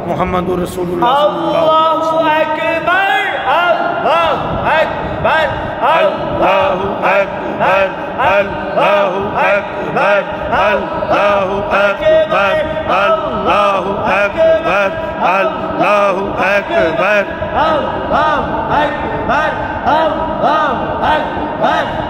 मुहम्मदुर रसूलुल्लाह अल्लाहु अकबर अल्लाहु अकबर अल्लाहु अकबर अल्लाहु अकबर अल्लाहु अकबर अल्लाहु अकबर अल्लाहु अकबर अल्लाहु अकबर अल्लाहु अकबर